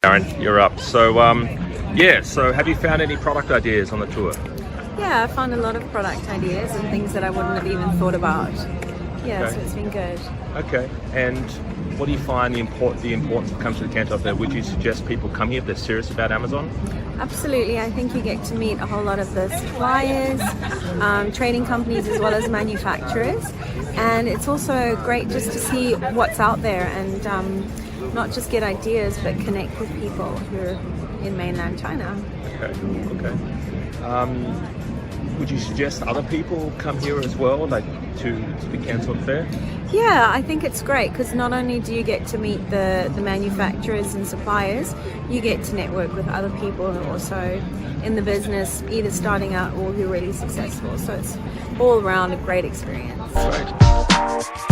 Aaron, you're up. So, so have you found any product ideas on the tour? Yeah, I found a lot of product ideas and things that I wouldn't have even thought about. Yeah, Okay. so it's been good. Okay, and what do you find the importance of coming to the Canton there? Would you suggest people come here if they're serious about Amazon? Absolutely, I think you get to meet a whole lot of the suppliers, trading companies as well as manufacturers, and it's also great just to see what's out there and not just get ideas but connect with people who are in mainland China. Okay. Would you suggest other people come here as well, like to the Canton Fair? Yeah, I think it's great because not only do you get to meet the manufacturers and suppliers, you get to network with other people who are also in the business, either starting out or who are really successful. So it's all around a great experience. Great.